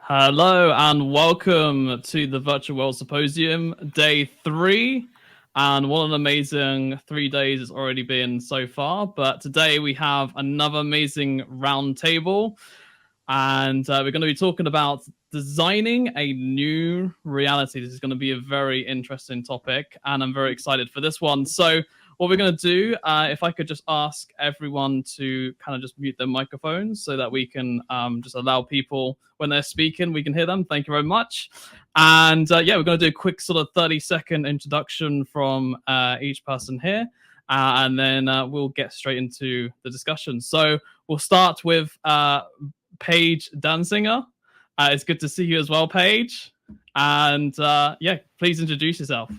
Hello and welcome to the Virtual World Symposium, day 3. And what an amazing 3 days it's already been so far. But today we have another amazing roundtable. And we're going to be talking about designing a new reality. This is going to be a very interesting topic, and I'm very excited for this one. So what we're going to do, if I could just ask everyone to kind of just mute their microphones so that we can just allow people, when they're speaking, we can hear them. Thank you very much. And yeah, we're going to do a quick sort of 30-second introduction from each person here. And then we'll get straight into the discussion. So we'll start with Paige Danzinger. It's good to see you as well, Paige. And yeah, please introduce yourself.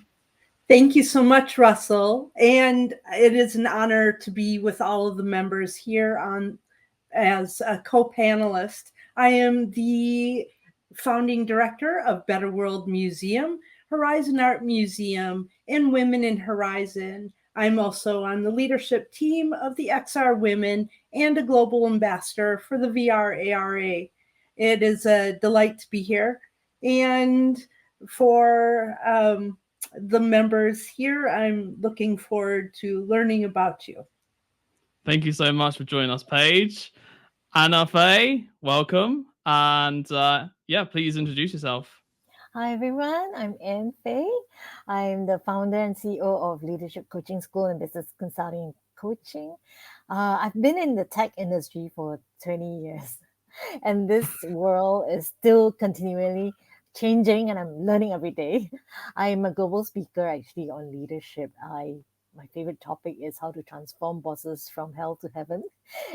Thank you so much, Russell. And it is an honor to be with all of the members here as a co-panelist. I am the founding director of Better World Museum, Horizon Art Museum, and Women in Horizon. I'm also on the leadership team of the XR Women and a global ambassador for the VR ARA. It is a delight to be here. And for the members here, I'm looking forward to learning about you. Thank you so much for joining us, Paige. Anna Faye, welcome. And yeah, please introduce yourself. Hi everyone, I'm Anne Faye. I'm the founder and CEO of Leadership Coaching School and Business Consulting and Coaching. I've been in the tech industry for 20 years, and this world is still continually changing, and I'm learning every day. I'm a global speaker actually on leadership. My favorite topic is how to transform bosses from hell to heaven.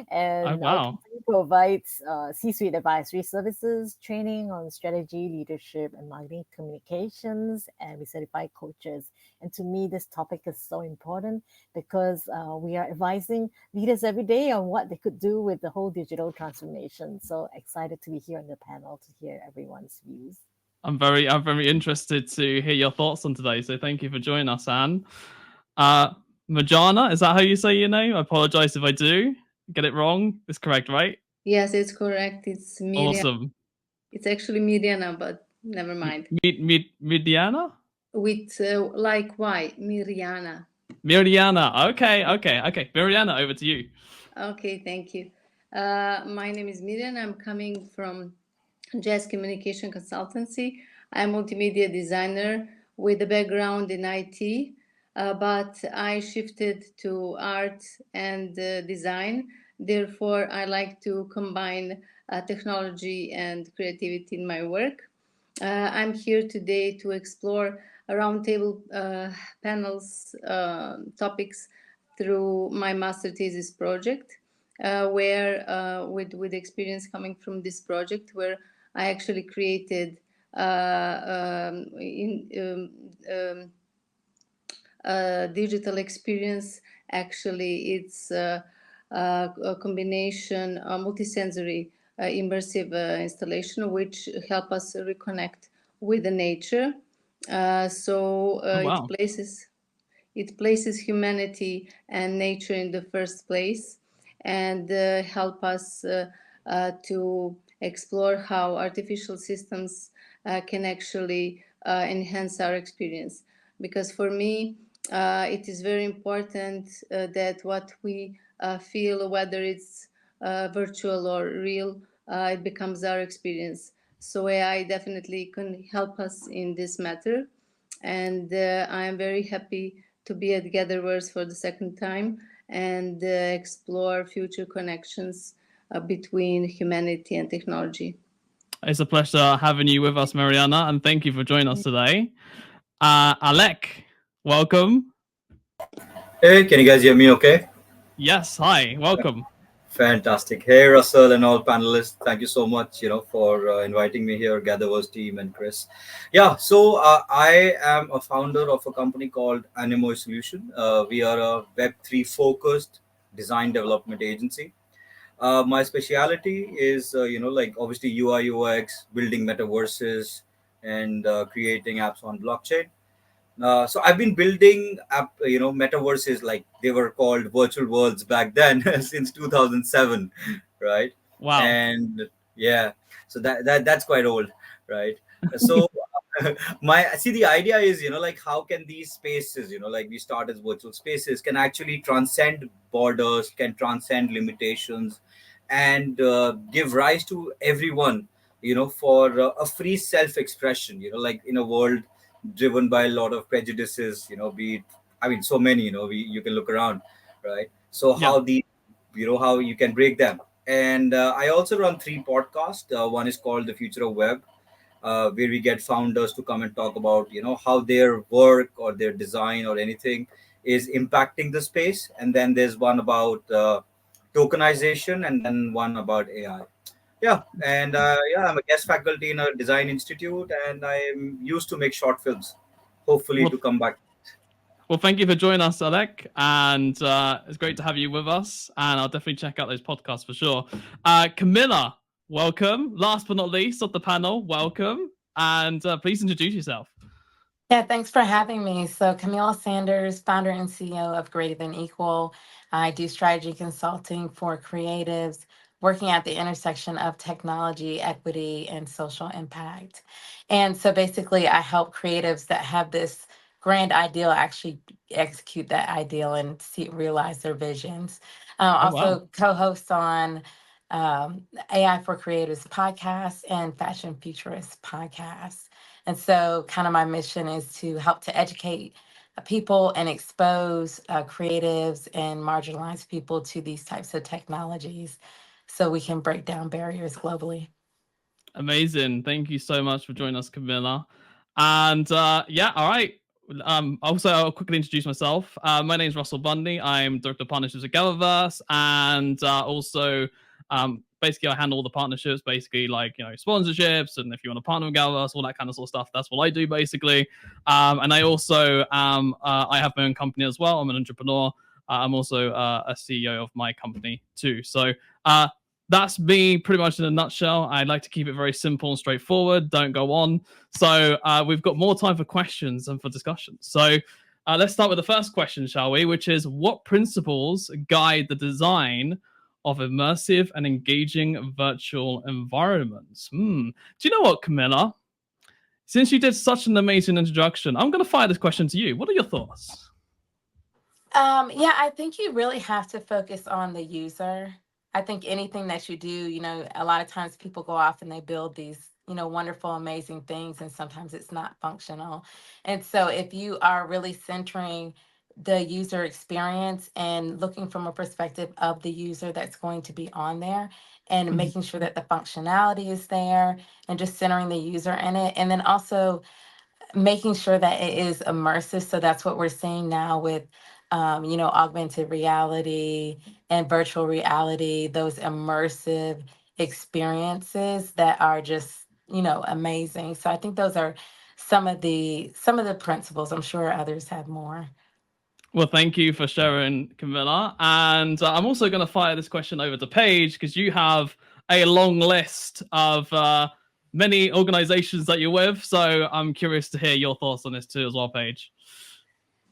And our company provides C-suite advisory services, training on strategy, leadership, and marketing communications, and we certify coaches. And to me, this topic is so important because we are advising leaders every day on what they could do with the whole digital transformation. So excited to be here on the panel to hear everyone's views. I'm very interested to hear your thoughts on today. So thank you for joining us, Anne. Majana, is that how you say your name? I apologize if I do get it wrong. It's correct, right? Yes, it's correct. It's Miriam. Awesome. It's actually Miriana, but never mind. Miriana? With like Y, Miriana. Miriana. Okay. Miriana, over to you. Okay, thank you. My name is Miriam. I'm coming from Jazz Communication Consultancy. I'm a multimedia designer with a background in IT, but I shifted to art and design. Therefore, I like to combine technology and creativity in my work. I'm here today to explore a roundtable panels topics through my master thesis project, where with experience coming from this project, where I actually created digital experience. Actually, it's a combination, a multisensory immersive installation, which help us reconnect with the nature. Wow. It places humanity and nature in the first place, and help us to explore how artificial systems can actually enhance our experience. Because for me, it is very important that what we feel, whether it's virtual or real, it becomes our experience. So AI definitely can help us in this matter. And I am very happy to be at GatherVerse for the second time and explore future connections between humanity and technology. It's a pleasure having you with us, Mariana, and thank you for joining us today. Alec, welcome. Hey, can you guys hear me okay? Yes, hi, welcome. Fantastic. Hey, Russell and all panelists, thank you so much, for inviting me here, GatherVerse team and Chris. Yeah, so I am a founder of a company called Animoy Solution. We are a Web3 focused design development agency. My speciality is, obviously UI, UX, building metaverses and creating apps on blockchain. So I've been building up, metaverses, like they were called virtual worlds back then, since 2007, right? Wow. And yeah, so that's quite old, right? So my see, the idea is, like how can these spaces, like we start as virtual spaces, can actually transcend borders, can transcend limitations, and give rise to everyone, for a free self-expression, like in a world driven by a lot of prejudices, be it, I mean, so many, you can look around, right? So Yeah. how you can break them. And I also run three podcasts. One is called The Future of Web, where we get founders to come and talk about, how their work or their design or anything is impacting the space. And then there's one about tokenization, and then one about AI. Yeah, and yeah, I'm a guest faculty in a design institute, and I'm used to make short films, hopefully Well, to come back. well, thank you for joining us, Alec, and it's great to have you with us. And I'll definitely check out those podcasts for sure. Camilla, welcome. Last but not least of the panel, welcome, and please introduce yourself. Yeah, thanks for having me. So, Camila Sanders, founder and CEO of Greater Than Equal. I do strategy consulting for creatives working at the intersection of technology, equity, and social impact. And so, basically, I help creatives that have this grand ideal actually execute that ideal and realize their visions. Oh, wow. Also, co hosts on AI for Creatives podcast and Fashion Futurist podcast. And so, kind of my mission is to help to educate people and expose creatives and marginalized people to these types of technologies so we can break down barriers globally. Amazing. Thank you so much for joining us, Camilla. And yeah, all right. Also, I'll quickly introduce myself. My name is Russell Bundy. I'm Director of Partnerships at GatherVerse, and also basically I handle all the partnerships, basically like sponsorships, and if you want to partner with GatherVerse, all that kind of sort of stuff. That's what I do basically. And I also I have my own company as well. I'm an entrepreneur. I'm also a CEO of my company too. So that's me pretty much in a nutshell. I'd like to keep it very simple and straightforward. Don't go on. So we've got more time for questions and for discussion. So let's start with the first question, shall we? Which is, what principles guide the design of immersive and engaging virtual environments? Do you know what, Camilla? Since you did such an amazing introduction, I'm going to fire this question to you. What are your thoughts? Yeah, I think you really have to focus on the user. I think anything that you do, a lot of times people go off and they build these, wonderful, amazing things, and sometimes it's not functional. And so if you are really centering the user experience and looking from a perspective of the user that's going to be on there and making sure that the functionality is there and just centering the user in it. And then also making sure that it is immersive. So that's what we're seeing now with, augmented reality and virtual reality, those immersive experiences that are just, amazing. So I think those are some of the principles. I'm sure others have more. Well, thank you for sharing, Camilla. And I'm also going to fire this question over to Paige, because you have a long list of many organizations that you're with. So I'm curious to hear your thoughts on this too as well, Paige.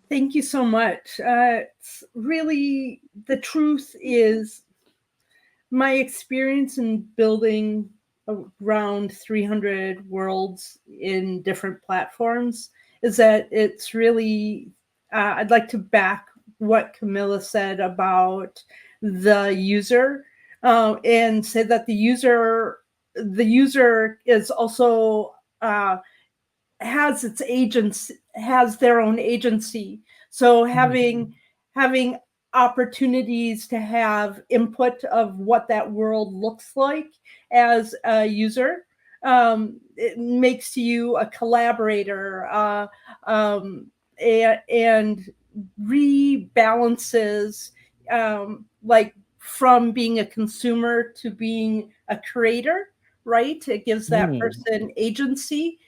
Thank you so much. It's really, the truth is, my experience in building around 300 worlds in different platforms is that it's really, I'd like to back what Camilla said about the user, and say that the user is also has its agents, has their own agency. So having opportunities to have input of what that world looks like as a user, it makes you a collaborator, and rebalances, like from being a consumer to being a creator, right? It gives that person agency.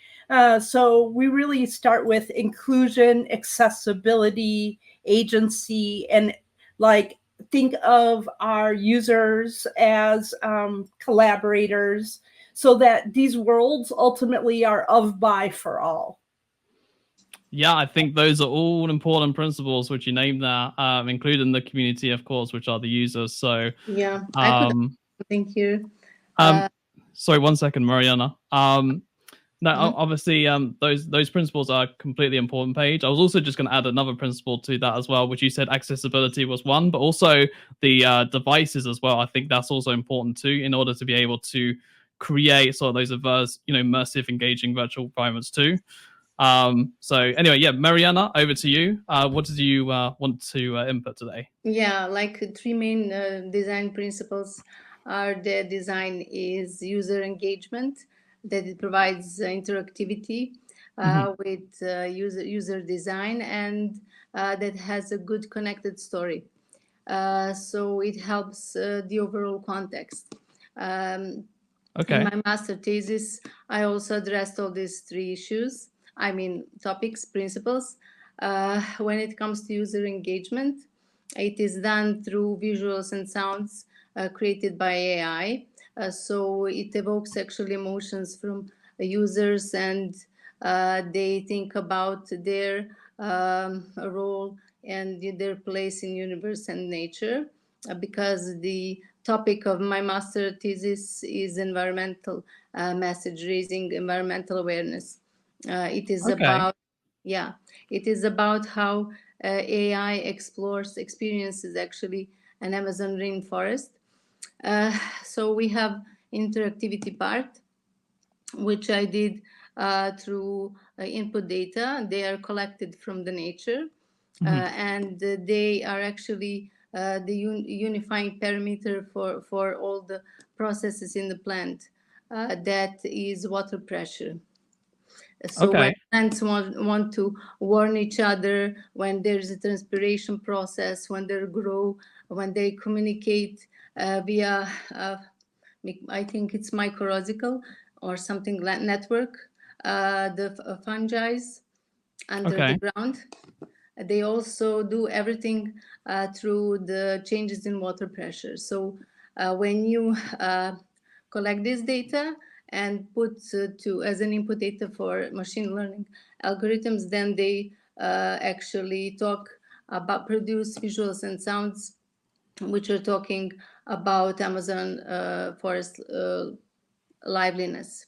So we really start with inclusion, accessibility, agency, and like think of our users as collaborators, so that these worlds ultimately are of, by, for all. Yeah, I think those are all important principles which you named there, including the community, of course, which are the users. So, Yeah, I could add something here. Sorry, 1 second, Mariana. No, Mhm. obviously, those principles are completely important. Page. I was also just going to add another principle to that as well, which you said accessibility was one, but also the devices as well. I think that's also important too, in order to be able to create sort of those immersive, engaging virtual environments too. So anyway, yeah, Mariana, over to you. What did you want to input today? Yeah, like three main design principles are the design is user engagement, that it provides interactivity with user design, and that has a good connected story. So it helps the overall context. Okay. In my master thesis, I also addressed all these three issues. I mean, topics, principles. When it comes to user engagement, it is done through visuals and sounds created by AI. So it evokes actually emotions from users, and they think about their role and their place in universe and nature. Because the topic of my master thesis is environmental message, raising environmental awareness. It is about, yeah, it is about how AI explores experiences actually an Amazon rainforest. So we have interactivity part, which I did through input data. They are collected from the nature, and they are actually the unifying parameter for all the processes in the plant. That is water pressure. So when plants want to warn each other, when there's a transpiration process, when they grow, when they communicate via, I think it's mycorrhizal or something like network, the fungi under the ground. They also do everything through the changes in water pressure. So when you collect this data and put to as an input data for machine learning algorithms, then they actually talk about produce visuals and sounds, which are talking about Amazon forest liveliness.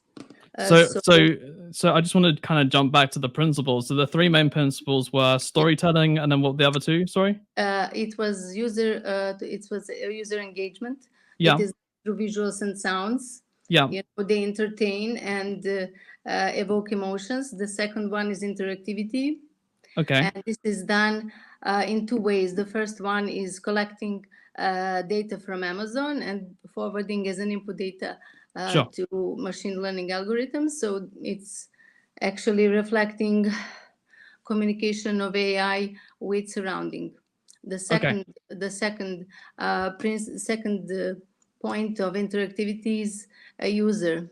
So I just want to kind of jump back to the principles. So the three main principles were storytelling, and then what the other two? Sorry. It was user. It was user engagement. Yeah. It is through visuals and sounds. Yeah. You know, they entertain and evoke emotions. The second one is interactivity. Okay. And this is done in two ways. The first one is collecting data from Amazon and forwarding as an input data to machine learning algorithms. So it's actually reflecting communication of AI with surrounding. The second point of interactivity is a user.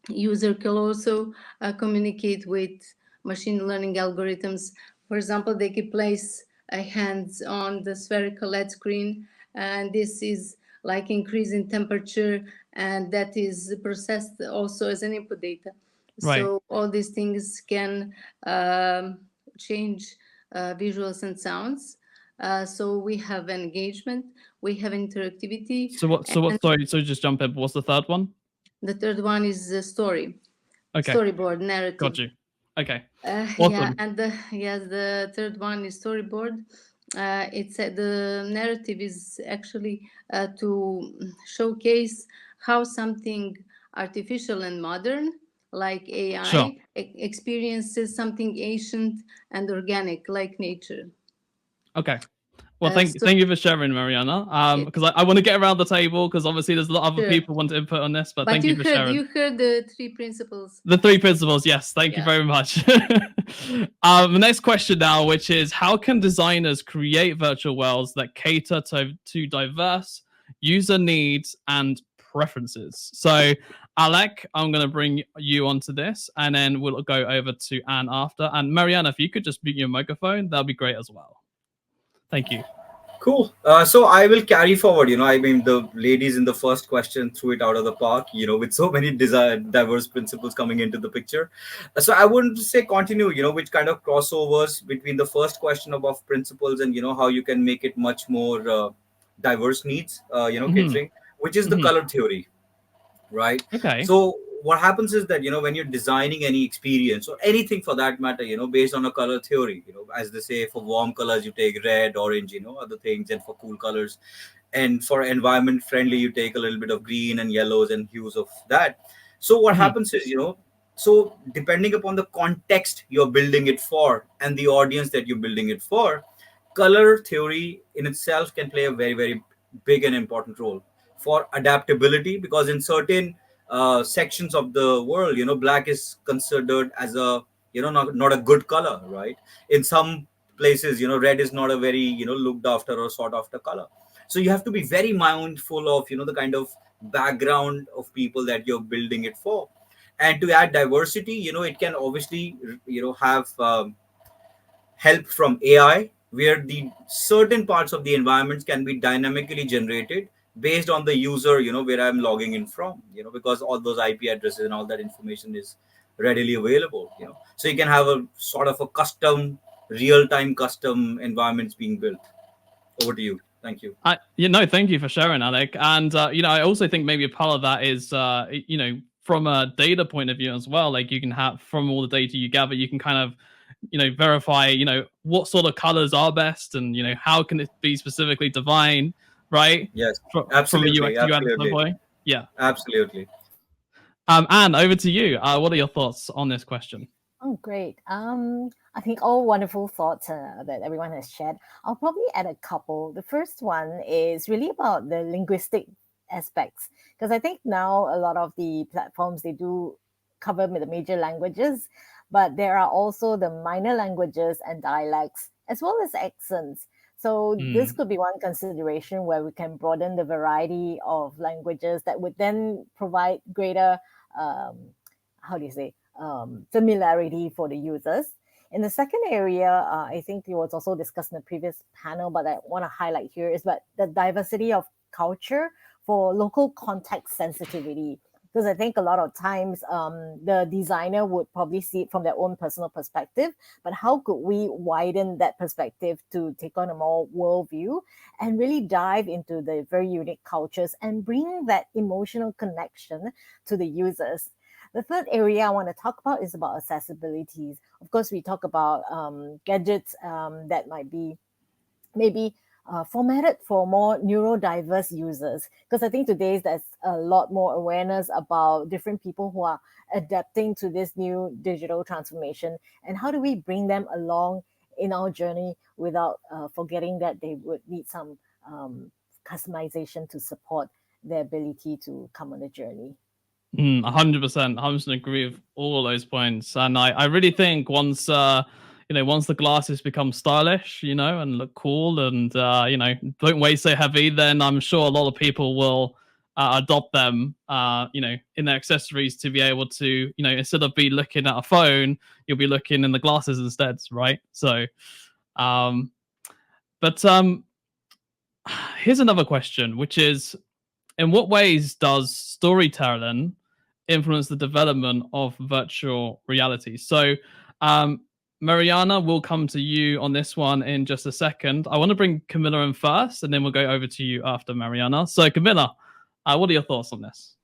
User can also communicate with machine learning algorithms. For example, they can place hands on the spherical LED screen, and this is like increase in temperature, and that is processed also as an input data. Right. So all these things can change visuals and sounds. So we have engagement, we have interactivity. Sorry, so just jump in. What's the third one? The third one is the story. Okay. Storyboard, narrative. Got you. Okay. Awesome. Yeah, and the third one is storyboard. It's the narrative is actually to showcase how something artificial and modern, like AI, experiences something ancient and organic, like nature. Okay. Well, thank you for sharing, Mariana. Because I want to get around the table, because obviously there's a lot of other people want to input on this, but thank you for sharing. You heard the three principles. The three principles, yes. Thank you very much. The next question now, which is, how can designers create virtual worlds that cater to diverse user needs and preferences? So, Alec, I'm going to bring you onto this, and then we'll go over to Anne after. And Mariana, if you could just mute your microphone, that'll be great as well. Thank you. Cool. So I will carry forward. I mean, the ladies in the first question threw it out of the park. With so many diverse principles coming into the picture. So I wouldn't say continue. Which kind of crossovers between the first question about principles and how you can make it much more diverse needs. Hmm. Catering, which is the Hmm. color theory, right? Okay. So what happens is that when you're designing any experience or anything for that matter, based on a color theory, as they say, for warm colors you take red, orange, other things, and for cool colors, and for environment friendly you take a little bit of green and yellows and hues of that. So what Hmm. happens is, so depending upon the context you're building it for and the audience that you're building it for, color theory in itself can play a very, very big and important role for adaptability, because in certain sections of the world, black is considered as a, not a good color, right? In some places, red is not a very, looked after or sought after color. So you have to be very mindful of, the kind of background of people that you're building it for. And to add diversity, it can obviously, have help from AI, where the certain parts of the environments can be dynamically generated based on the user, where I'm logging in from, because all those IP addresses and all that information is readily available, so you can have a sort of a custom, real-time custom environments being built. Over to you. Thank you. Thank you for sharing, Alec. And I also think maybe a part of that is from a data point of view as well. Like you can have from all the data you gather, you can kind of verify what sort of colors are best, and how can it be specifically divine, right? Yes, From a absolutely, UX UI absolutely, standpoint. Yeah. absolutely. Anne, over to you. What are your thoughts on this question? Oh, great. I think all wonderful thoughts that everyone has shared. I'll probably add a couple. The first one is really about the linguistic aspects, because I think now a lot of the platforms they do cover the major languages, but there are also the minor languages and dialects as well as accents. So this Mm. could be one consideration where we can broaden the variety of languages that would then provide greater how do you say familiarity for the users. In the second area, I think it was also discussed in the previous panel, but I want to highlight here is that the diversity of culture for local context sensitivity. Because I think a lot of times the designer would probably see it from their own personal perspective, but how could we widen that perspective to take on a more world view and really dive into the very unique cultures and bring that emotional connection to the users? The third area I want to talk about is about accessibilities. Of course, we talk about gadgets that might be maybe formatted for more neurodiverse users. Because I think today there's a lot more awareness about different people who are adapting to this new digital transformation. And how do we bring them along in our journey without forgetting that they would need some customization to support their ability to come on the journey. 100%. 100% agree with all of those points. And I really think once once the glasses become stylish, and look cool, and don't weigh so heavy, then I'm sure a lot of people will adopt them, in their accessories to be able to, instead of be looking at a phone, you'll be looking in the glasses instead, right? So, but here's another question, which is, in what ways does storytelling influence the development of virtual reality? So, Mariana, we'll come to you on this one in just a second. I want to bring Camilla in first, and then we'll go over to you after Mariana. So, Camilla, what are your thoughts on this?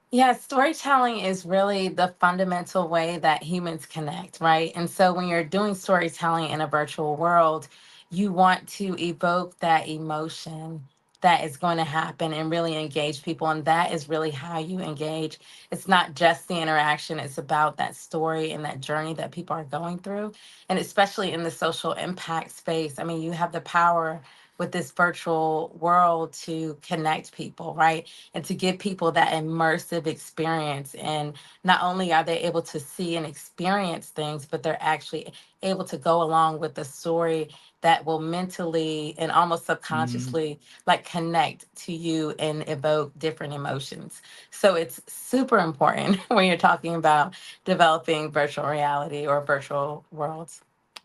Yeah, storytelling is really the fundamental way that humans connect, right? And so when you're doing storytelling in a virtual world, you want to evoke that emotion that is going to happen and really engage people. And that is really how you engage. It's not just the interaction, it's about that story and that journey that people are going through. And especially in the social impact space, I mean, you have the power with this virtual world to connect people, right? And to give people that immersive experience. And not only are they able to see and experience things, but they're actually able to go along with the story that will mentally and almost subconsciously like connect to you and evoke different emotions. So it's super important when you're talking about developing virtual reality or virtual worlds.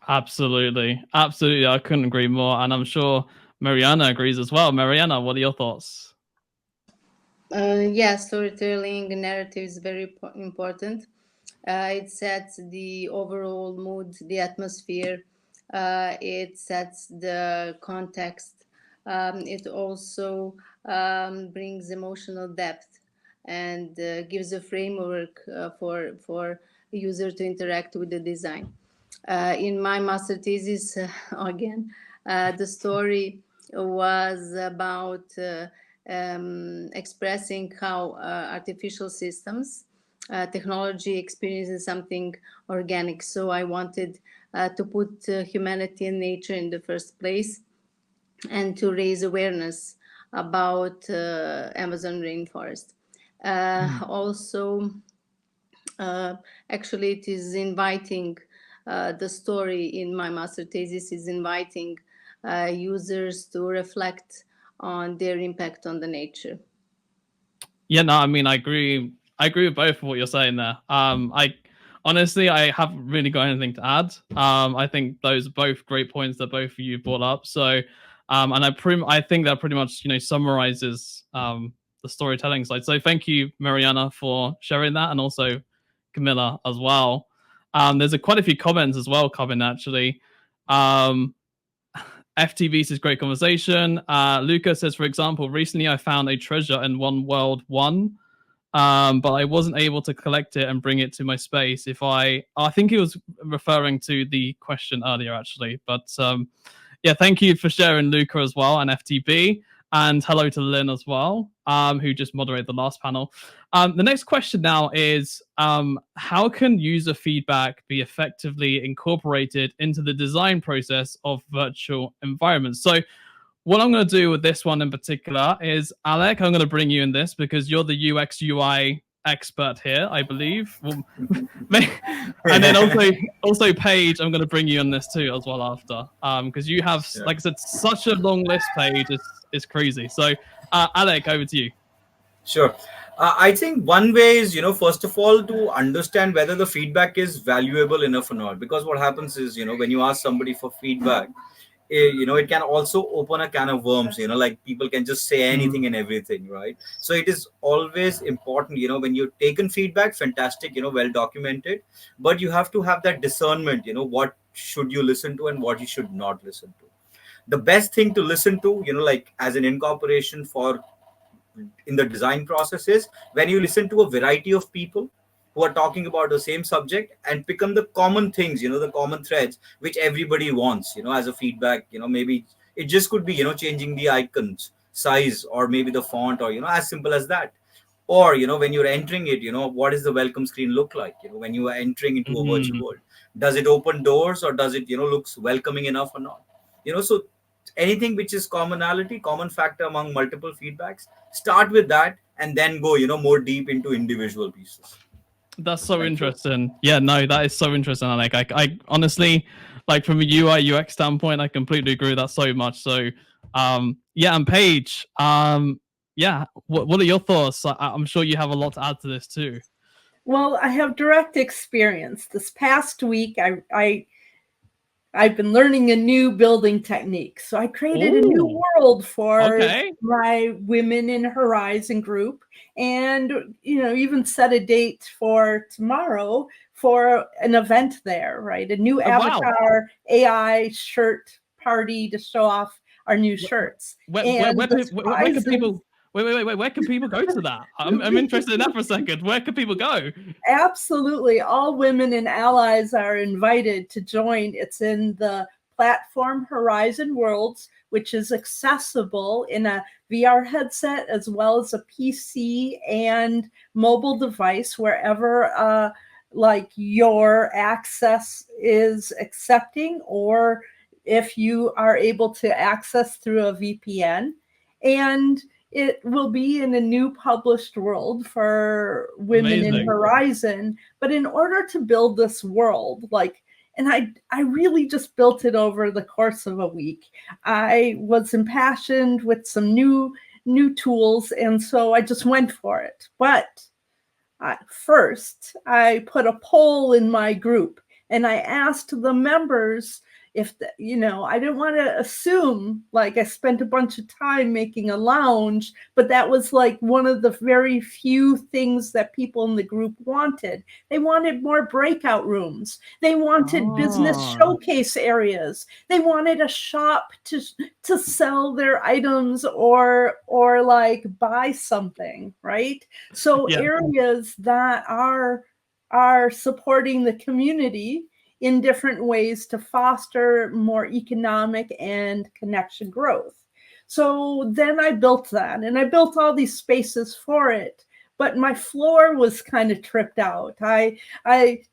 Absolutely. Absolutely. I couldn't agree more. And I'm sure Mariana agrees as well. Mariana, what are your thoughts? Yeah, storytelling narrative is very important. It sets the overall mood, the atmosphere. It sets the context. It also brings emotional depth and gives a framework for a user to interact with the design. In my master thesis, again, the story was about expressing how artificial systems technology experiences something organic. So I wanted to put humanity and nature in the first place and to raise awareness about Amazon rainforest. Also, actually, it is inviting the story in my master thesis is inviting users to reflect on their impact on the nature. Yeah, no, I mean, I agree. I agree with both of what you're saying there. I honestly, I haven't really got anything to add. I think those are both great points that both of you brought up. So, and I think that pretty much summarizes the storytelling side. So, thank you, Mariana, for sharing that, and also Camilla as well. There's quite a few comments as well coming actually. FTV says great conversation. Luca says, for example, recently I found a treasure in One World 1, but I wasn't able to collect it and bring it to my space. I think he was referring to the question earlier, actually. But yeah, thank you for sharing, Luca, as well, and FTB. And hello to Lynn as well, who just moderated the last panel. The next question now is, how can user feedback be effectively incorporated into the design process of virtual environments? So what I'm going to do with this one in particular is, Alec, I'm going to bring you in this because you're the UX UI expert here, I believe. Well, and then also Paige, I'm going to bring you on this too as well after, because you have, like I said, such a long list. Paige is crazy. So, Alec, over to you. Sure. I think one way is, first of all, to understand whether the feedback is valuable enough or not. Because what happens is, when you ask somebody for feedback, it can also open a can of worms, like people can just say anything and everything, right? So it is always important, when you're taken feedback, fantastic, well documented, but you have to have that discernment, what should you listen to and what you should not listen to. The best thing to listen to, like as an incorporation for in the design process is when you listen to a variety of people who are talking about the same subject and pick on the common things, the common threads which everybody wants, as a feedback. Maybe it just could be, changing the icons size or maybe the font, or as simple as that. Or when you're entering it, what does the welcome screen look like, when you are entering into a virtual world? Does it open doors, or does it looks welcoming enough or not? So anything which is common factor among multiple feedbacks, start with that and then go more deep into individual pieces. That's so interesting. Yeah, no, that is so interesting. Like, I honestly, like from a UI UX standpoint, I completely agree with that so much. So, yeah, and Paige, yeah, what are your thoughts? I'm sure you have a lot to add to this too. Well, I have direct experience. This past week, I've been learning a new building technique. So I created a new world for my Women in Horizon group, and even set a date for tomorrow for an event there, right? A new avatar AI shirt party to show off our new shirts. Where can people where can people go to that? I'm interested in that for a second. Where can people go? Absolutely. All women and allies are invited to join. It's in the platform Horizon Worlds, which is accessible in a VR headset as well as a PC and mobile device, wherever like your access is accepting, or if you are able to access through a VPN. And it will be in a new published world for Women in Horizon. But in order to build this world, and I really just built it over the course of a week. I was impassioned with some new tools, and so I just went for it. But first, I put a poll in my group, and I asked the members, if I didn't want to assume like I spent a bunch of time making a lounge, but that was like one of the very few things that people in the group wanted. They wanted more breakout rooms. They wanted business showcase areas. They wanted a shop to sell their items or like buy something, right? So areas that are supporting the community in different ways to foster more economic and connection growth. So then I built that, and I built all these spaces for it. But my floor was kind of tripped out. I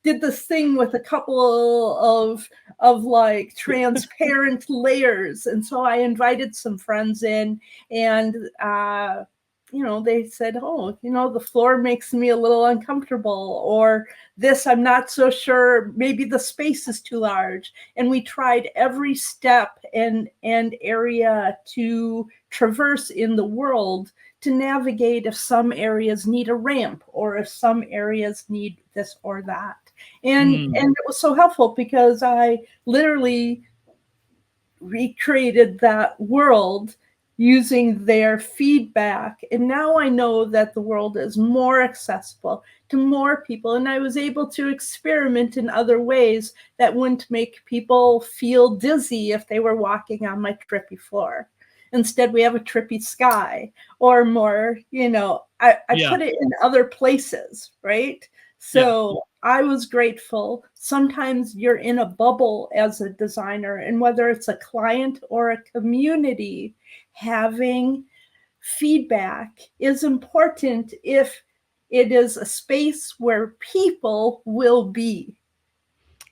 did this thing with a couple of like transparent layers, and so I invited some friends in, and they said, oh, the floor makes me a little uncomfortable, or this, I'm not so sure, maybe the space is too large. And we tried every step and area to traverse in the world to navigate if some areas need a ramp or if some areas need this or that. And it was so helpful because I literally recreated that world using their feedback. And now I know that the world is more accessible to more people. And I was able to experiment in other ways that wouldn't make people feel dizzy if they were walking on my trippy floor. Instead, we have a trippy sky, or more, I put it in other places, right? So I was grateful. Sometimes you're in a bubble as a designer, and whether it's a client or a community, having feedback is important if it is a space where people will be.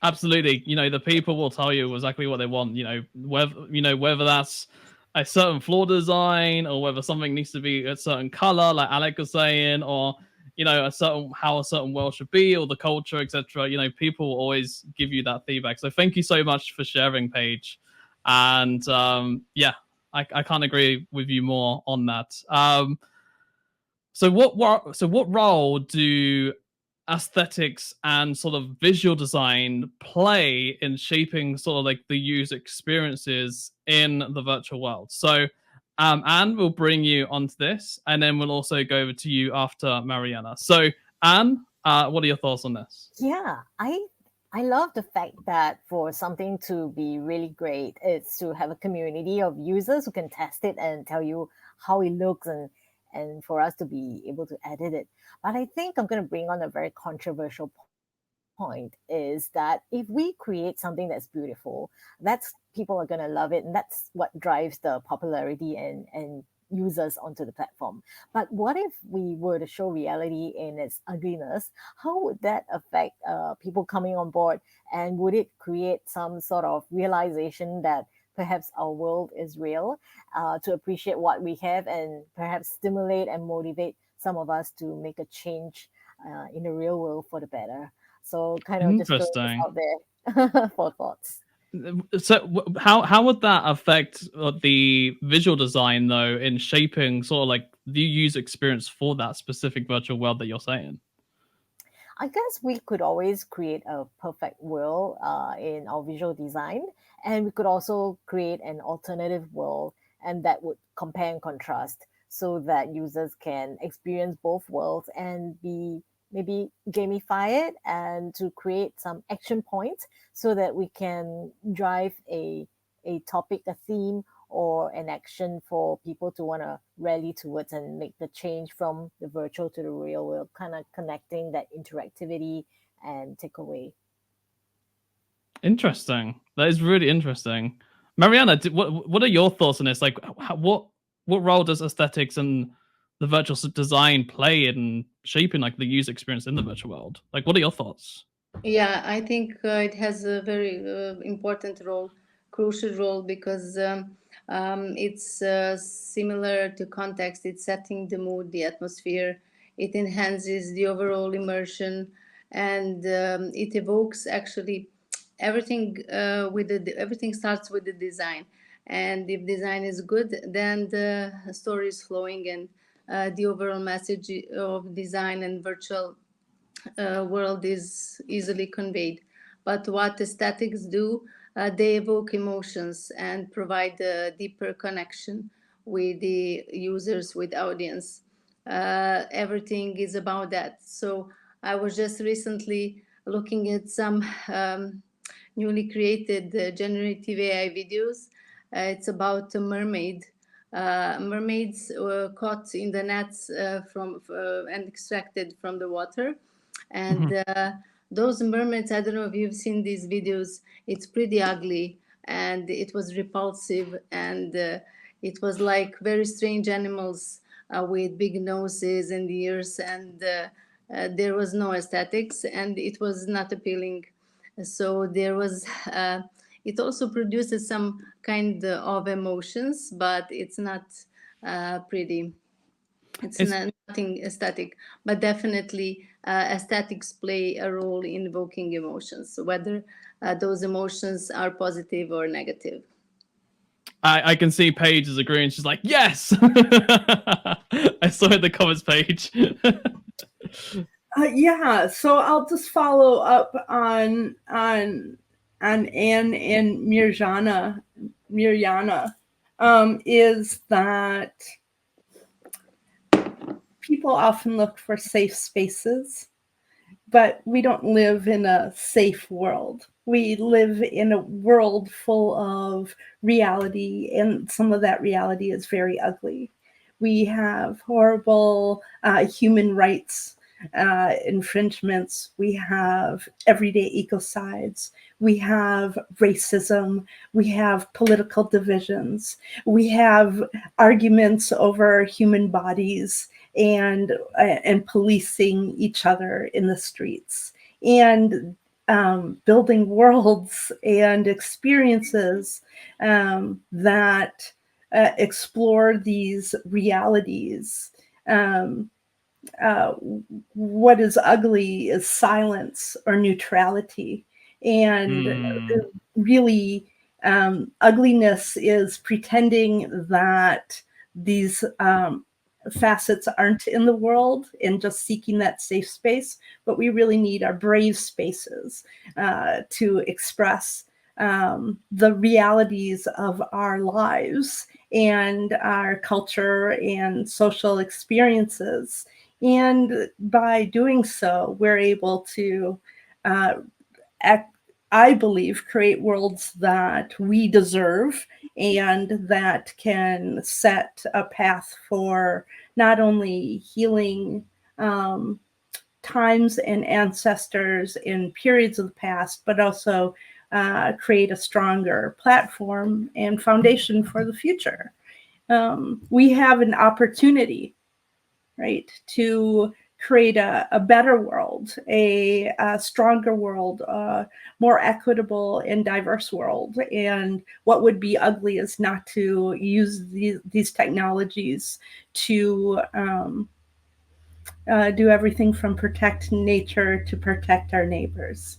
Absolutely. The people will tell you exactly what they want, whether that's a certain floor design or whether something needs to be a certain color, like Alec was saying, or how a certain world should be, or the culture, etc. People will always give you that feedback. So thank you so much for sharing, Paige. And I can't agree with you more on that. So what role do aesthetics and sort of visual design play in shaping sort of like the user experiences in the virtual world? So Anne will bring you onto this, and then we'll also go over to you after Mariana. So Anne, what are your thoughts on this? Yeah, I love the fact that for something to be really great, it's to have a community of users who can test it and tell you how it looks, and for us to be able to edit it. But I think I'm going to bring on a very controversial point, is that if we create something that's beautiful, that's people are going to love it, and that's what drives the popularity and users onto the platform. But what if we were to show reality in its ugliness? How would that affect people coming on board? And would it create some sort of realization that perhaps our world is real, to appreciate what we have, and perhaps stimulate and motivate some of us to make a change in the real world for the better? So kind of just throwing this out there for thoughts. So how would that affect the visual design, though, in shaping sort of like the user experience for that specific virtual world that you're saying? I guess we could always create a perfect world in our visual design, and we could also create an alternative world, and that would compare and contrast so that users can experience both worlds and be maybe gamify it, and to create some action points so that we can drive a topic, a theme, or an action for people to want to rally towards and make the change from the virtual to the real world, kind of connecting that interactivity and takeaway. Interesting. That is really interesting. Mariana, what are your thoughts on this? Like, what role does aesthetics and the virtual design play in shaping like the user experience in the virtual world? Like, what are your thoughts? Yeah, I think it has a very important role, crucial role, because it's similar to context. It's setting the mood, the atmosphere. It enhances the overall immersion, and it evokes actually everything everything starts with the design. And if design is good, then the story is flowing, and the overall message of design and virtual world is easily conveyed. But what aesthetics do, they evoke emotions and provide a deeper connection with the users, with audience. Everything is about that. So I was just recently looking at some newly created generative AI videos. It's about a mermaid. Mermaids were caught in the nets and extracted from the water. And those mermaids, I don't know if you've seen these videos, it's pretty ugly and it was repulsive, and it was like very strange animals with big noses and ears, and there was no aesthetics and it was not appealing. So there was it also produces some kind of emotions, but it's not pretty. It's nothing aesthetic, but definitely aesthetics play a role in evoking emotions, whether those emotions are positive or negative. I can see Paige is agreeing. She's like, yes. I saw it in the comments page. Yeah, so I'll just follow up on Anne and Mirjana. Is that people often look for safe spaces, but we don't live in a safe world. We live in a world full of reality, and some of that reality is very ugly. We have horrible human rights infringements. We have everyday ecocides. We have racism. We have political divisions. We have arguments over human bodies and policing each other in the streets, and building worlds and experiences that explore these realities. What is ugly is silence or neutrality. And really, ugliness is pretending that these facets aren't in the world and just seeking that safe space. But we really need our brave spaces to express the realities of our lives and our culture and social experiences. And by doing so, we're able to, I believe, create worlds that we deserve and that can set a path for not only healing times and ancestors in periods of the past, but also create a stronger platform and foundation for the future. We have an opportunity, right, to create a better world, a stronger world, a more equitable and diverse world. And what would be ugly is not to use these technologies to do everything from protect nature to protect our neighbors.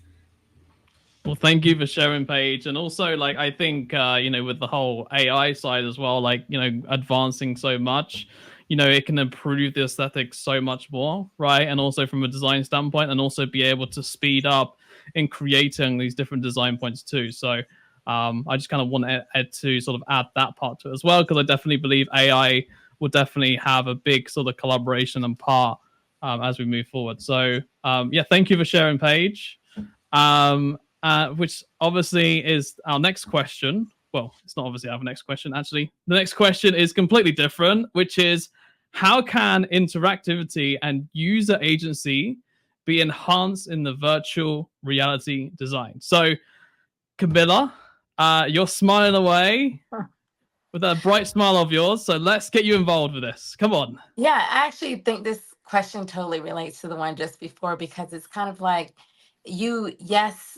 Well, thank you for sharing, Paige. And also, like, I think, with the whole AI side as well, like, advancing so much, it can improve the aesthetics so much more, right? And also from a design standpoint, and also be able to speed up in creating these different design points too. So I just kind of want Ed to sort of add that part to it as well, because I definitely believe AI will definitely have a big sort of collaboration and part as we move forward. So thank you for sharing, Paige. Which obviously is our next question. Well, it's not obviously our next question, actually. The next question is completely different, which is, how can interactivity and user agency be enhanced in the virtual reality design? So, Camilla, you're smiling away with that bright smile of yours. So let's get you involved with this. Come on. Yeah, I actually think this question totally relates to the one just before, because it's kind of like, yes,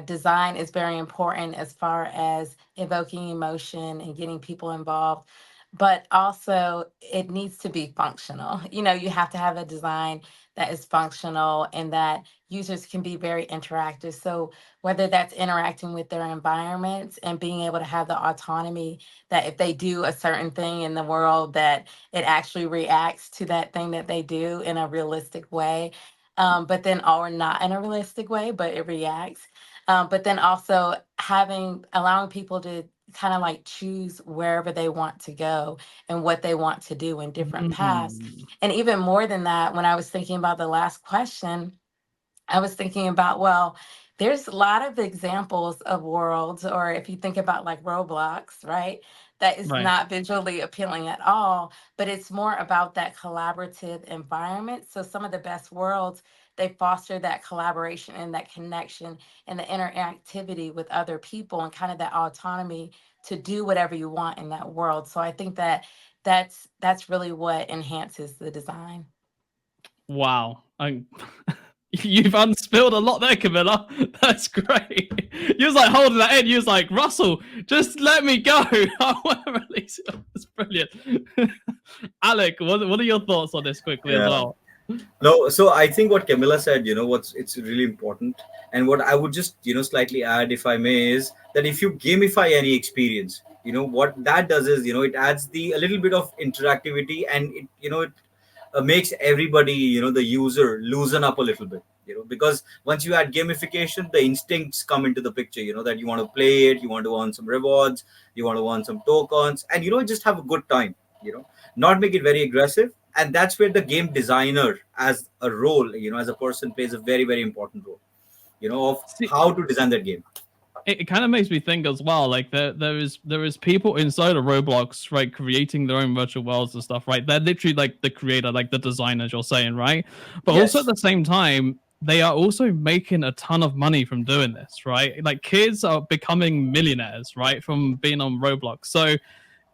design is very important as far as evoking emotion and getting people involved, but also it needs to be functional. You have to have a design that is functional and that users can be very interactive. So whether that's interacting with their environments and being able to have the autonomy that if they do a certain thing in the world, that it actually reacts to that thing that they do in a realistic way. But then, or not in a realistic way, but it reacts. but then also allowing people to kind of like choose wherever they want to go and what they want to do in different paths. And even more than that, when I was thinking about the last question, I was thinking about, well, there's a lot of examples of worlds, or if you think about like Roblox, right? That is Right. not visually appealing at all, but it's more about that collaborative environment. So some of the best worlds, they foster that collaboration and that connection and the interactivity with other people and kind of that autonomy to do whatever you want in that world. So I think that that's really what enhances the design. Wow. You've unspilled a lot there, Camilla. That's great. You was like holding that in. You was like, Russell, just let me go. I want to release it. That's brilliant. Alec, what are your thoughts on this quickly as well? No, so I think what Camilla said, it's really important. And what I would just, slightly add, if I may, is that if you gamify any experience, what that does is, it adds a little bit of interactivity, and it makes everybody, the user, loosen up a little bit, because once you add gamification, the instincts come into the picture, that you want to play it, you want to earn some rewards, you want to earn some tokens, and, just have a good time, not make it very aggressive. And that's where the game designer as a role, as a person, plays a very, very important role, of how to design that game. It kind of makes me think as well, like there is people inside of Roblox, right, creating their own virtual worlds and stuff, right? They're literally like the creator, like the designers, you're saying, right? But also at the same time, they are also making a ton of money from doing this, right? Like kids are becoming millionaires, right, from being on Roblox. So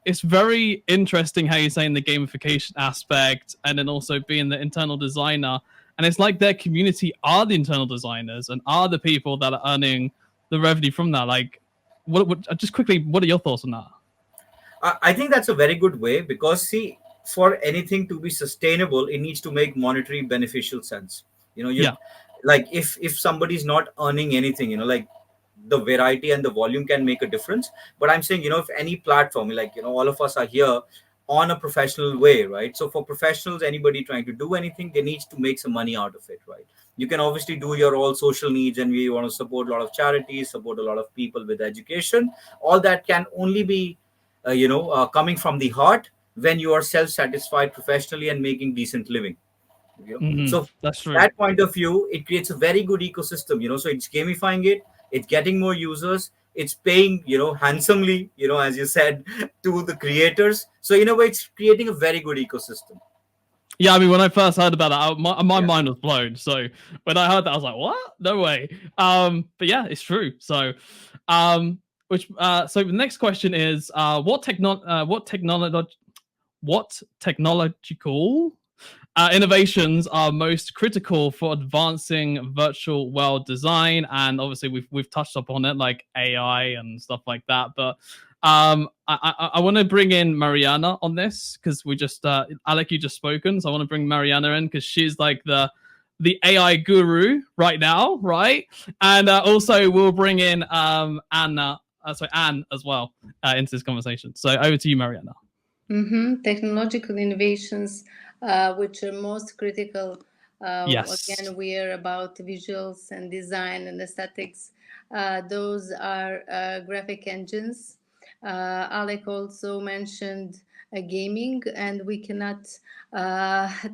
it's very interesting how you're saying the gamification aspect and then also being the internal designer. And it's like their community are the internal designers and are the people that are earning the revenue from that. Like, what just quickly, what are your thoughts on that? I think that's a very good way, because see, for anything to be sustainable, it needs to make monetary beneficial sense. Like if somebody's not earning anything, like the variety and the volume can make a difference. But I'm saying, if any platform, like, all of us are here on a professional way, right? So for professionals, anybody trying to do anything, they need to make some money out of it, right? You can obviously do your all social needs, and we want to support a lot of charities, support a lot of people with education. All that can only be coming from the heart when you are self-satisfied professionally and making decent living. So that's true. that point of view, it creates a very good ecosystem. So it's gamifying it, it's getting more users, it's paying handsomely, as you said, to the creators. So in a way, it's creating a very good ecosystem. Yeah, I mean, when I first heard about that, my mind was blown. So when I heard that, I was like, "What? No way!" But yeah, it's true. So, so the next question is, what technological innovations are most critical for advancing virtual world design? And obviously, we've touched upon it, like AI and stuff like that. But I want to bring in Mariana on this, because we just Alec, you just spoken, so I want to bring Mariana in because she's like the AI guru right now, right? And also we'll bring in Anne as well into this conversation. So over to you, Mariana. Technological innovations, which are most critical. Yes. Again, we are about visuals and design and aesthetics. Those are graphic engines. Alec also mentioned gaming, and we cannot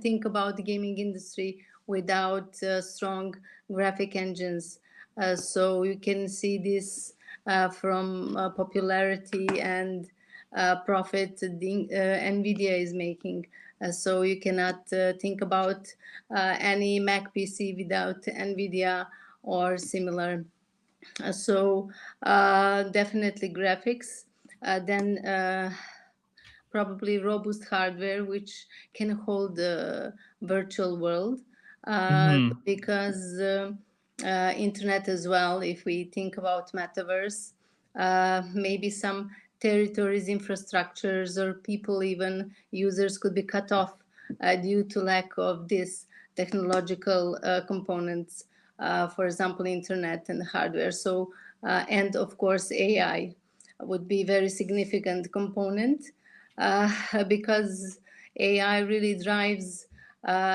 think about the gaming industry without strong graphic engines. So you can see this from popularity and profit NVIDIA is making. So you cannot think about any Mac PC without NVIDIA or similar. So definitely graphics. Then probably robust hardware, which can hold the virtual world, because internet as well. If we think about metaverse, maybe some territories, infrastructures, or people, even users, could be cut off due to lack of these technological components. For example, internet and hardware. So, and of course, AI would be very significant component, because AI really drives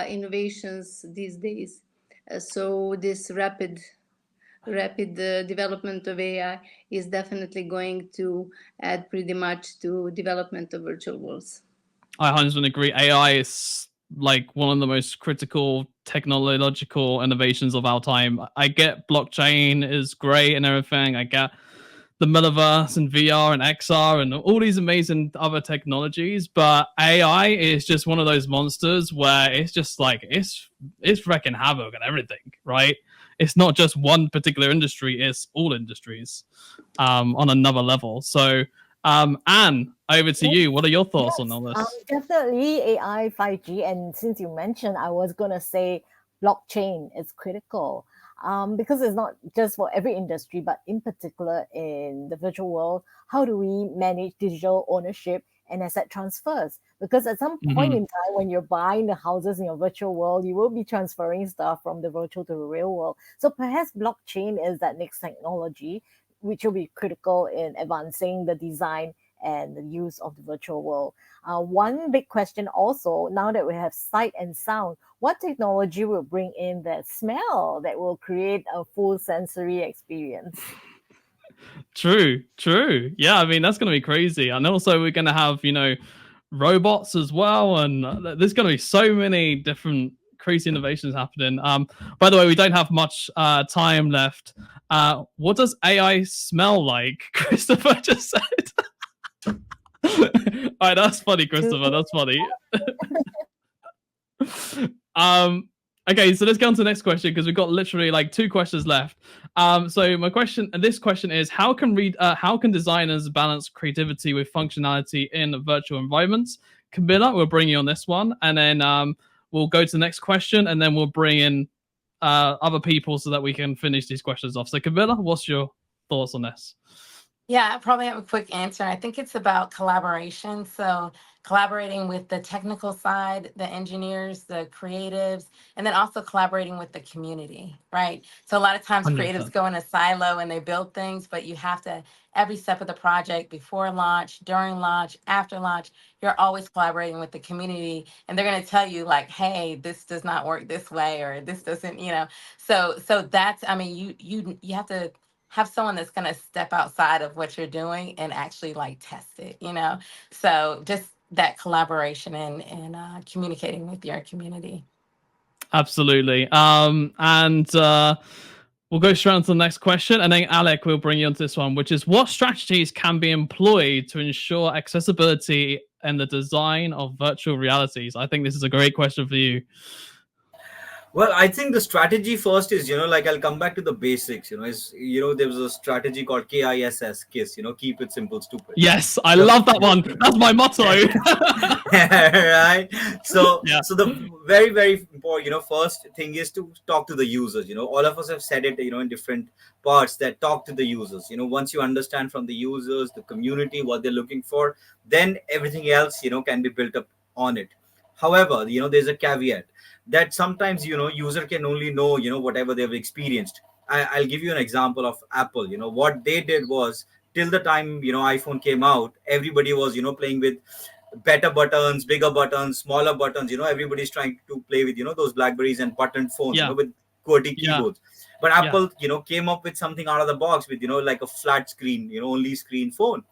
innovations these days. So this rapid rapid development of AI is definitely going to add pretty much to development of virtual worlds. I 100% agree. AI is like one of the most critical technological innovations of our time. I get blockchain is great and everything. I get the metaverse and VR and XR and all these amazing other technologies, but AI is just one of those monsters where it's just like it's wrecking havoc and everything, right? It's not just one particular industry; it's all industries on another level. So, Anne, over to you. What are your thoughts on all this? Definitely AI, 5G, and since you mentioned, I was gonna say blockchain is critical. Because it's not just for every industry, but in particular in the virtual world, how do we manage digital ownership and asset transfers? Because at some point in time, when you're buying the houses in your virtual world, you will be transferring stuff from the virtual to the real world. So perhaps blockchain is that next technology, which will be critical in advancing the design and the use of the virtual world. One big question also, now that we have sight and sound, what technology will bring in that smell that will create a full sensory experience? True. Yeah, I mean that's gonna be crazy, and also we're gonna have robots as well, and there's gonna be so many different crazy innovations happening. By the way, we don't have much time left. What does AI smell like? Christopher just said. All right, that's funny, Christopher. That's funny. Okay, so let's go on to the next question because we've got literally like 2 questions left. So my question, and this question is, how can designers balance creativity with functionality in virtual environments? Camilla, we'll bring you on this one, and then we'll go to the next question, and then we'll bring in other people so that we can finish these questions off. So Camilla, what's your thoughts on this? Yeah, I probably have a quick answer. I think it's about collaboration. So collaborating with the technical side, the engineers, the creatives, and then also collaborating with the community, right? So a lot of times 100%. creatives go in a silo and they build things, but you have to, every step of the project, before launch, during launch, after launch, you're always collaborating with the community, and they're going to tell you like, hey, this does not work this way, or this doesn't, So that's, I mean, you have to have someone that's going to step outside of what you're doing and actually like test it, So just that collaboration and communicating with your community. Absolutely. And we'll go straight on to the next question, and then Alec will bring you onto this one, which is what strategies can be employed to ensure accessibility and the design of virtual realities? I think this is a great question for you. Well, I think the strategy first is, like I'll come back to the basics, there was a strategy called KISS, keep it simple, stupid. Yes, I love that one. That's my motto. Right. So, Yeah. So the very, very important, first thing is to talk to the users. All of us have said it, in different parts, that talk to the users. Once you understand from the users, the community, what they're looking for, then everything else, can be built up on it. However, there's a caveat that sometimes, user can only know, whatever they've experienced. I'll give you an example of Apple. What they did was, till the time, iPhone came out, everybody was, playing with better buttons, bigger buttons, smaller buttons. Everybody's trying to play with, those Blackberries and button phones, Yeah. with QWERTY keyboards. But Apple, came up with something out of the box with, like a flat screen, only screen phone.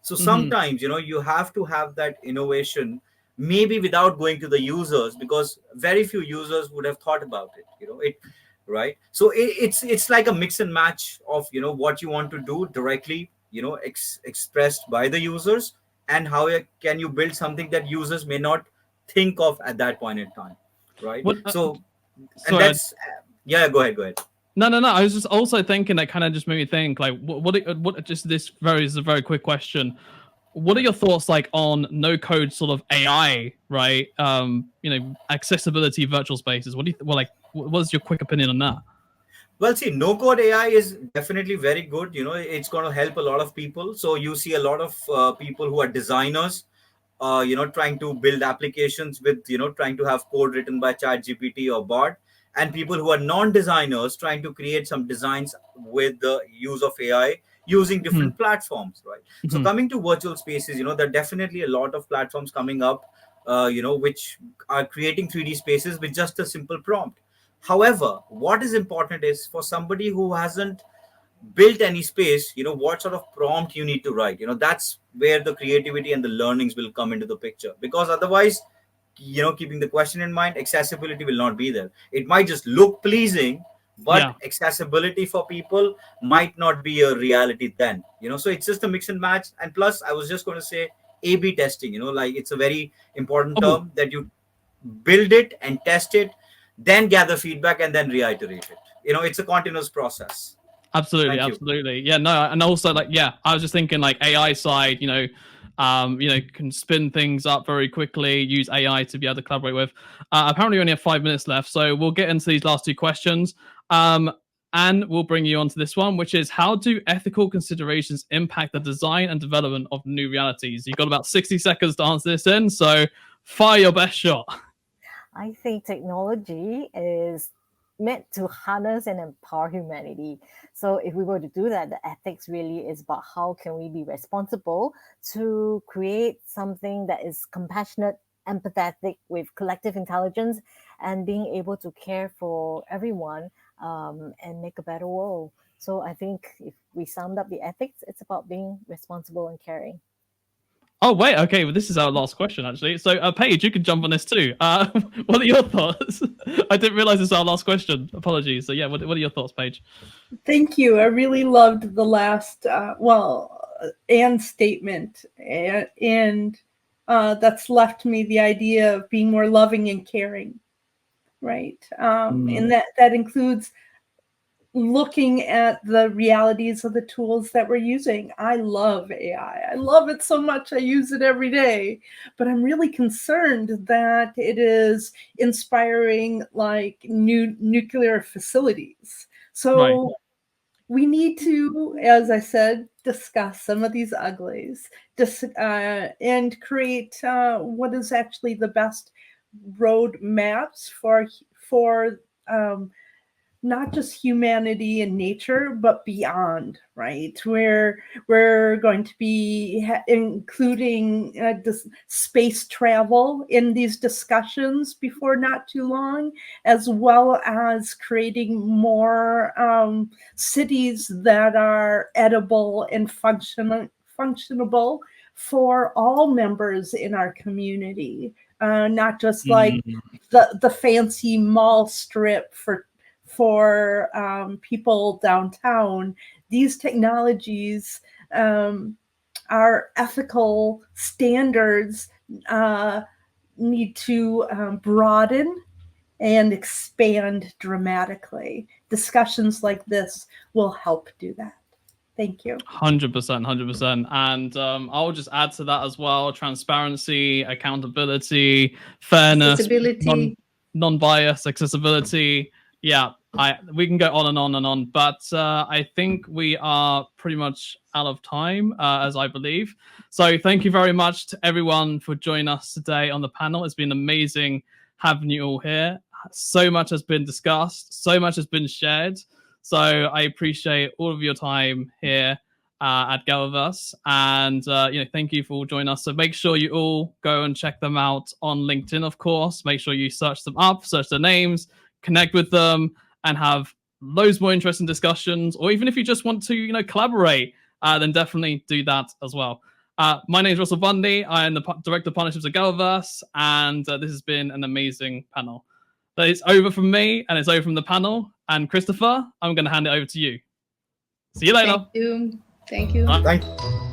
So sometimes, you have to have that innovation, maybe without going to the users, because very few users would have thought about it, right? So it's like a mix and match of, what you want to do directly, expressed by the users, and how can you build something that users may not think of at that point in time, right? So and that's yeah, go ahead. No. I was just also thinking that kind of just made me think like, what just this is a very quick question. What are your thoughts like on no code sort of AI, right? Accessibility virtual spaces. What's your quick opinion on that? Well, see, no code AI is definitely very good. It's going to help a lot of people. So you see a lot of people who are designers, trying to build applications with, trying to have code written by ChatGPT or bot, and people who are non-designers trying to create some designs with the use of AI using different platforms, right? So coming to virtual spaces, there are definitely a lot of platforms coming up, which are creating 3D spaces with just a simple prompt. However, what is important is for somebody who hasn't built any space, what sort of prompt you need to write. That's where the creativity and the learnings will come into the picture, because otherwise, keeping the question in mind, accessibility will not be there. It might just look pleasing, but accessibility for people might not be a reality then. So it's just a mix and match. And plus, I was just going to say A/B testing. Like, it's a very important term, that you build it and test it, then gather feedback, and then reiterate it. It's a continuous process. Absolutely, absolutely. Yeah, no, and also, like, I was just thinking, like, AI side, can spin things up very quickly, use AI to be able to collaborate with. Apparently we only have 5 minutes left, so we'll get into these last two questions. And we'll bring you on to this one, which is, how do ethical considerations impact the design and development of new realities? You've got about 60 seconds to answer this in, so fire your best shot. I think technology is meant to harness and empower humanity. So if we were to do that, the ethics really is about how can we be responsible to create something that is compassionate, empathetic, with collective intelligence, and being able to care for everyone and make a better world. So I think if we summed up the ethics, it's about being responsible and caring. Oh, wait, okay, well, this is our last question, actually. So, Paige, you can jump on this too. What are your thoughts? I didn't realize this is our last question. Apologies. So, yeah, what are your thoughts, Paige? Thank you. I really loved the last, Anne's statement. And that's left me the idea of being more loving and caring, right? And that includes looking at the realities of the tools that we're using. I love AI. I love it so much. I use it every day. But I'm really concerned that it is inspiring, like, new nuclear facilities. So we need to, as I said, discuss some of these uglies and create what is actually the best roadmaps for not just humanity and nature, but beyond, right? Where we're going to be including space travel in these discussions before not too long, as well as creating more cities that are edible and functionable for all members in our community, not just like the fancy mall strip for people downtown. These technologies, our ethical standards need to broaden and expand dramatically. Discussions like this will help do that. Thank you. 100%, 100%. And I'll just add to that as well: transparency, accountability, fairness, non-bias, accessibility. Yeah, we can go on and on and on, but I think we are pretty much out of time, as I believe. So thank you very much to everyone for joining us today on the panel. It's been amazing having you all here. So much has been discussed, so much has been shared. So I appreciate all of your time here at GatherVerse, and thank you for all joining us. So make sure you all go and check them out on LinkedIn, of course. Make sure you search them up, search their names, connect with them, and have loads more interesting discussions. Or even if you just want to, collaborate, then definitely do that as well. My name is Russell Bundy. I am the Director of Partnerships at GatherVerse, and this has been an amazing panel. But it's over from me, and it's over from the panel. And Christopher, I'm going to hand it over to you. See you later. Thank you. Thank you. Thank you.